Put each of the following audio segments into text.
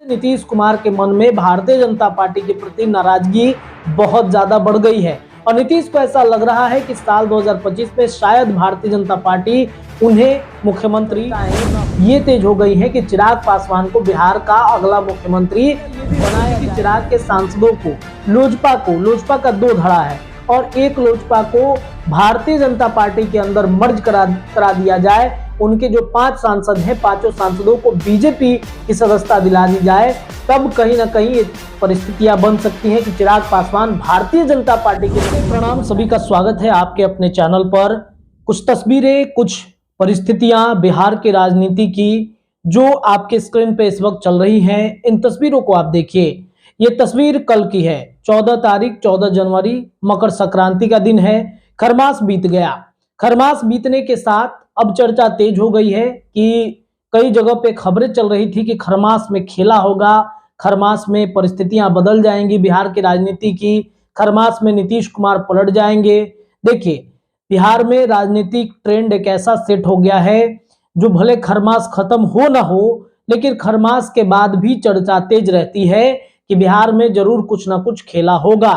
नीतीश कुमार के मन में भारतीय जनता पार्टी के प्रति नाराजगी बहुत ज्यादा बढ़ गई है और नीतीश को ऐसा लग रहा है कि साल 2025 में शायद भारतीय जनता पार्टी उन्हें मुख्यमंत्री ये तेज हो गई है कि चिराग पासवान को बिहार का अगला मुख्यमंत्री बनाया। कि चिराग के सांसदों को लोजपा का दो धड़ा है और एक लोजपा को भारतीय जनता पार्टी के अंदर मर्ज करा दिया जाए। उनके जो 5 सांसद हैं, 5 सांसदों को बीजेपी की सदस्यता दिला दी जाए, तब कहीं ना कहीं परिस्थितियां बन सकती हैं कि चिराग पासवान भारतीय जनता पार्टी के। प्रणाम, सभी का स्वागत है आपके अपने चैनल पर। कुछ तस्वीरें, कुछ परिस्थितियां बिहार की राजनीति की जो आपके स्क्रीन पे इस वक्त चल रही हैं, इन तस्वीरों को आप देखिए। ये तस्वीर कल की है, 14 जनवरी, मकर संक्रांति का दिन है। खरमास बीत गया। खरमास बीतने के साथ अब चर्चा तेज हो गई है कि कई जगह पे खबरें चल रही थी कि खरमास में खेला होगा, खरमास में परिस्थितियां बदल जाएंगी बिहार की राजनीति की, खरमास में नीतीश कुमार पलट जाएंगे। देखिए, बिहार में राजनीतिक ट्रेंड एक ऐसा सेट हो गया है जो भले खरमास खत्म हो ना हो, लेकिन खरमास के बाद भी चर्चा तेज रहती है कि बिहार में जरूर कुछ ना कुछ खेला होगा।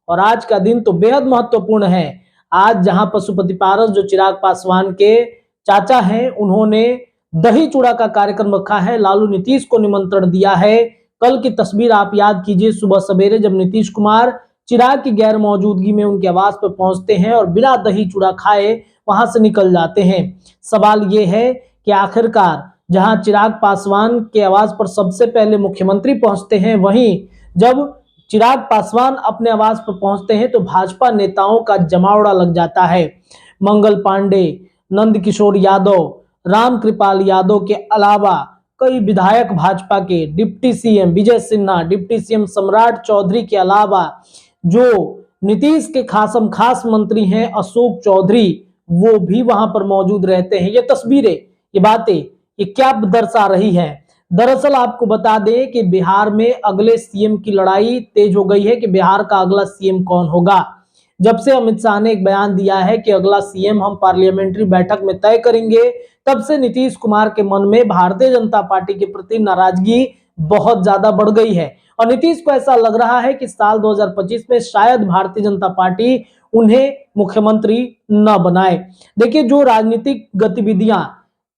और आज का दिन तो बेहद महत्वपूर्ण है। आज जहां पशुपति पारस जो चिराग पासवान के चाचा हैं, उन्होंने दही चूड़ा का कार्यक्रम रखा है, लालू नीतीश को निमंत्रण दिया है। कल की तस्वीर आप याद कीजिए, सुबह सवेरे जब नीतीश कुमार चिराग की गैर मौजूदगी में उनके आवास पर पहुंचते हैं और बिना दही चूड़ा खाए वहां से निकल जाते हैं। सवाल यह है कि आखिरकार जहां चिराग पासवान के आवास पर सबसे पहले मुख्यमंत्री पहुंचते हैं, वहीं जब चिराग पासवान अपने आवास पर पहुंचते हैं तो भाजपा नेताओं का जमावड़ा लग जाता है। मंगल पांडे, नंद किशोर यादव, राम कृपाल यादव के अलावा कई विधायक भाजपा के, deputy CM Vijay Sinha, deputy CM सम्राट चौधरी के अलावा जो नीतीश के खासम खास मंत्री हैं अशोक चौधरी, वो भी वहां पर मौजूद रहते हैं। ये तस्वीरें, ये बातें, ये क्या दर्शा रही है? दरअसल आपको बता दें कि बिहार में अगले सीएम की लड़ाई तेज हो गई है कि बिहार का अगला सीएम कौन होगा। जब से अमित शाह ने एक बयान दिया है कि अगला सीएम हम पार्लियामेंट्री बैठक में तय करेंगे, तब से नीतीश कुमार के मन में भारतीय जनता पार्टी के प्रति नाराजगी बहुत ज्यादा बढ़ गई है और नीतीश को ऐसा लग रहा है कि साल 2025 में शायद भारतीय जनता पार्टी उन्हें मुख्यमंत्री न बनाए। देखिए, जो राजनीतिक गतिविधियां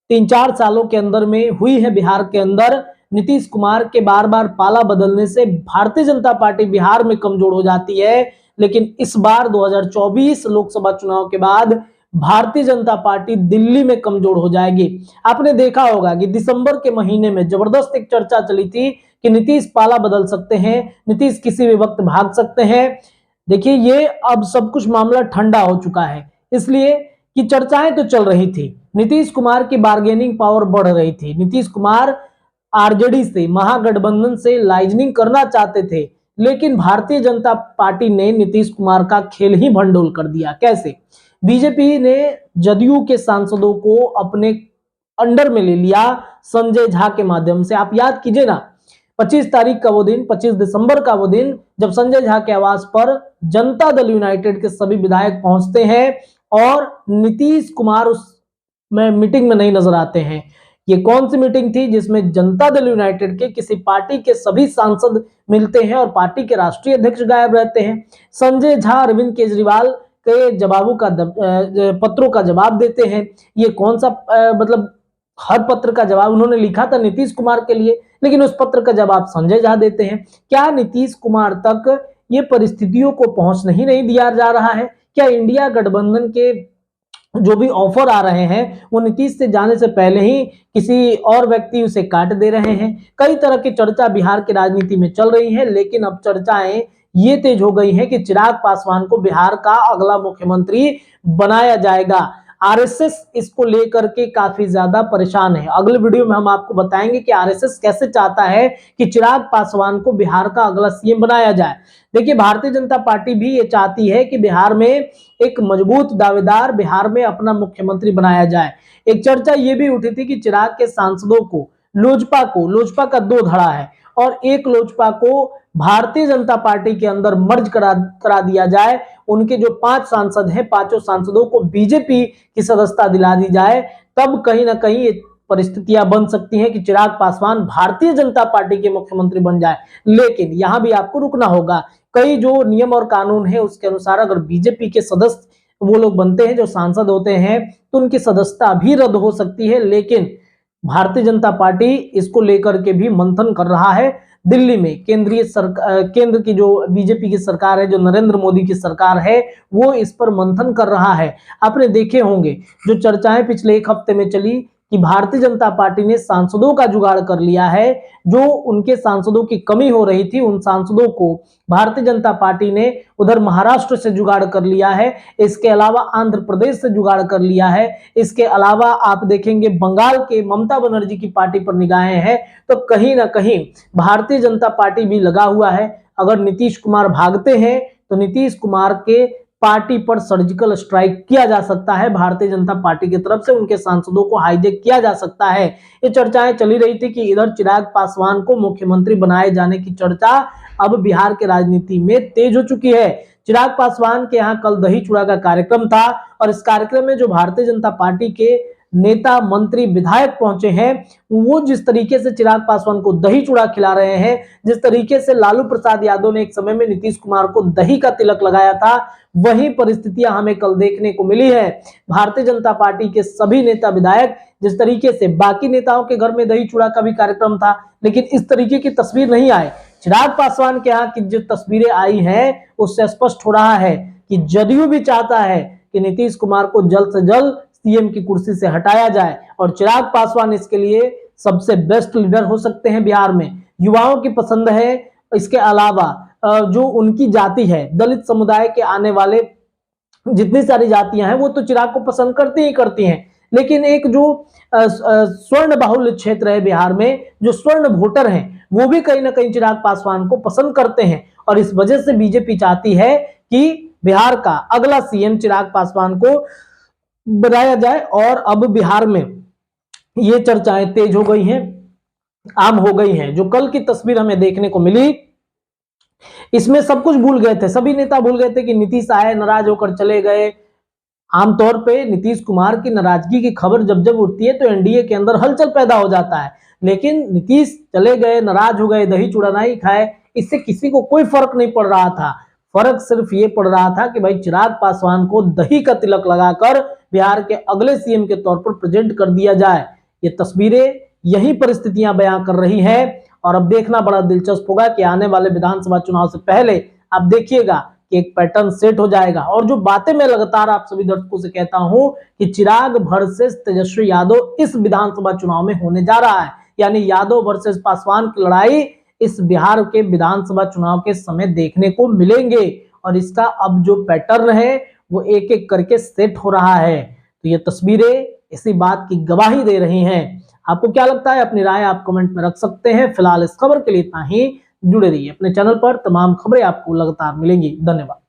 3-4 सालों के अंदर में हुई है बिहार के अंदर, नीतीश कुमार के बार बार पाला बदलने से भारतीय जनता पार्टी बिहार में कमजोर हो जाती है। लेकिन इस बार 2024 लोकसभा चुनाव के बाद भारतीय जनता पार्टी दिल्ली में कमजोर हो जाएगी। आपने देखा होगा कि दिसंबर के महीने में जबरदस्त एक चर्चा चली थी कि नीतीश पाला बदल सकते हैं, नीतीश किसी भी वक्त भाग सकते हैं। देखिए, ये अब सब कुछ मामला ठंडा हो चुका है, इसलिए कि चर्चाएं तो चल रही थी, नीतीश कुमार की बार्गेनिंग पावर बढ़ रही थी। नीतीश कुमार आरजेडी से, महागठबंधन से लाइजनिंग करना चाहते थे, लेकिन भारतीय जनता पार्टी ने नीतीश कुमार का खेल ही भंडोल कर दिया। कैसे? बीजेपी ने जदयू के सांसदों को अपने अंडर में ले लिया संजय झा के माध्यम से। आप याद कीजिए ना, 25 तारीख का वो दिन, 25 दिसंबर का वो दिन, जब संजय झा के आवास पर जनता दल यूनाइटेड के सभी विधायक पहुंचते हैं और नीतीश कुमार उस मीटिंग में नहीं नजर आते हैं। ये कौन सी मीटिंग थी? जिसमें जनता दल यूनाइटेड के किसी पार्टी के सभी सांसद मिलते हैं और पार्टी के राष्ट्रीय अध्यक्ष गायब रहते हैं। संजय झा अरविंद केजरीवाल के जवाबों का पत्रों का जवाब देते हैं। ये कौन सा मतलब हर पत्र का जवाब उन्होंने लिखा था नीतीश कुमार के लिए, लेकिन उस पत्र का जवाब संजय झा देते हैं। क्या नीतीश कुमार तक ये परिस्थितियों को पहुंच नहीं दिया जा रहा है? क्या इंडिया गठबंधन के जो भी ऑफर आ रहे हैं वो नीतीश से जाने से पहले ही किसी और व्यक्ति उसे काट दे रहे हैं? कई तरह की चर्चा बिहार की राजनीति में चल रही है, लेकिन अब चर्चाएं ये तेज हो गई हैं कि चिराग पासवान को बिहार का अगला मुख्यमंत्री बनाया जाएगा। आरएसएस इसको लेकर के काफी ज्यादा परेशान है। अगले वीडियो में हम आपको बताएंगे कि आरएसएस कैसे चाहता है कि चिराग पासवान को बिहार का अगला सीएम बनाया जाए। देखिए, भारतीय जनता पार्टी भी ये चाहती है कि बिहार में एक मजबूत दावेदार बिहार में अपना मुख्यमंत्री बनाया जाए। एक चर्चा ये भी उठी थी कि चिराग के सांसदों को लोजपा का दो धड़ा है और एक लोजपा को भारतीय जनता पार्टी के अंदर मर्ज करा दिया जाए। उनके जो 5 सांसद हैं, 5 सांसदों को बीजेपी की सदस्यता दिला दी जाए, तब कहीं ना कहीं परिस्थितियां बन सकती हैं कि चिराग पासवान भारतीय जनता पार्टी के मुख्यमंत्री बन जाए, लेकिन यहां भी आपको रुकना होगा। कई जो नियम और कानून है उसके अनुसार अगर बीजेपी के सदस्य वो लोग बनते हैं जो सांसद होते हैं तो उनकी सदस्यता भी रद्द हो सकती है, लेकिन भारतीय जनता पार्टी इसको लेकर के भी मंथन कर रहा है। दिल्ली में केंद्र की जो बीजेपी की सरकार है, जो नरेंद्र मोदी की सरकार है, वो इस पर मंथन कर रहा है। आपने देखे होंगे जो चर्चाएं पिछले एक हफ्ते में चली कि भारतीय जनता पार्टी ने सांसदों का जुगाड़ कर लिया है। जो उनके सांसदों की कमी हो रही थी, उन सांसदों को भारतीय जनता पार्टी ने उधर महाराष्ट्र से जुगाड़ कर लिया है। इसके अलावा आंध्र प्रदेश से जुगाड़ कर लिया है। इसके अलावा आप देखेंगे बंगाल के ममता बनर्जी की पार्टी पर निगाहें हैं, तो कहीं ना कहीं भारतीय जनता पार्टी भी लगा हुआ है। अगर नीतीश कुमार भागते हैं तो नीतीश कुमार के पार्टी पर सर्जिकल स्ट्राइक किया जा सकता है। भारतीय जनता पार्टी की तरफ से उनके सांसदों को हाईजैक किया जा सकता है। ये चर्चाएं चली रही थी कि इधर चिराग पासवान को मुख्यमंत्री बनाए जाने की चर्चा अब बिहार के राजनीति में तेज हो चुकी है। चिराग पासवान के यहाँ कल दही चूड़ा का कार्यक्रम था और इस कार्यक्रम में जो भारतीय जनता पार्टी के नेता, मंत्री, विधायक पहुंचे हैं, वो जिस तरीके से चिराग पासवान को दही चूड़ा खिला रहे हैं, जिस तरीके से लालू प्रसाद यादव ने एक समय में नीतीश कुमार को दही का तिलक लगाया था, वही परिस्थितियां हमें कल देखने को मिली है। भारतीय जनता पार्टी के सभी नेता, विधायक, जिस तरीके से बाकी नेताओं के घर में दही चूड़ा का भी कार्यक्रम था, लेकिन इस तरीके की तस्वीर नहीं आई। चिराग पासवान के यहाँ की जो तस्वीरें आई हैं उससे स्पष्ट हो रहा है कि जदयू भी चाहता है कि नीतीश कुमार को जल्द से जल्द सीएम की कुर्सी से हटाया जाए और चिराग पासवान इसके लिए सबसे बेस्ट लीडर हो सकते हैं। बिहार में युवाओं की पसंद है। इसके अलावा जो उनकी जाति है, दलित समुदाय के आने वाले जितनी सारी जातियां हैं वो तो चिराग को पसंद करती ही करती हैं, लेकिन एक जो स्वर्ण बाहुल्य क्षेत्र है बिहार में, जो स्वर्ण वोटर हैं, वो भी कहीं ना कहीं चिराग पासवान को पसंद करते हैं और इस वजह से बीजेपी चाहती है कि बिहार का अगला सीएम चिराग पासवान को बनाया जाए। और अब बिहार में ये चर्चाएं तेज हो गई हैं, आम हो गई हैं। जो कल की तस्वीर हमें देखने को मिली, इसमें सब कुछ भूल गए थे, सभी नेता भूल गए थे कि नीतीश आए, नाराज होकर चले गए। आमतौर पे नीतीश कुमार की नाराजगी की खबर जब जब उठती है तो एनडीए के अंदर हलचल पैदा हो जाता है, लेकिन नीतीश चले गए, नाराज हो गए, दही चूड़ा नहीं खाए, इससे किसी को कोई फर्क नहीं पड़ रहा था। फर्क सिर्फ ये पड़ रहा था कि भाई चिराग पासवान को दही का तिलक लगाकर बिहार के अगले सीएम के तौर पर प्रेजेंट कर दिया जाए। ये तस्वीरें यही परिस्थितियां बयां कर रही हैं और अब देखना बड़ा दिलचस्प होगा कि आने वाले विधानसभा चुनाव से पहले आप देखिएगा कि एक पैटर्न सेट हो जाएगा। और जो बातें मैं लगातार आप सभी दर्शकों से कहता हूं कि चिराग वर्सेस तेजस्वी यादव इस विधानसभा चुनाव में होने जा रहा है, यानी यादव वर्सेस पासवान की लड़ाई इस बिहार के विधानसभा चुनाव के समय देखने को मिलेंगे और इसका अब जो पैटर्न है वो एक एक करके सेट हो रहा है। तो ये तस्वीरें इसी बात की गवाही दे रही हैं। आपको क्या लगता है? अपनी राय आप कमेंट में रख सकते हैं। फिलहाल इस खबर के लिए इतना ही। जुड़े रहिए अपने चैनल पर, तमाम खबरें आपको लगातार मिलेंगी। धन्यवाद।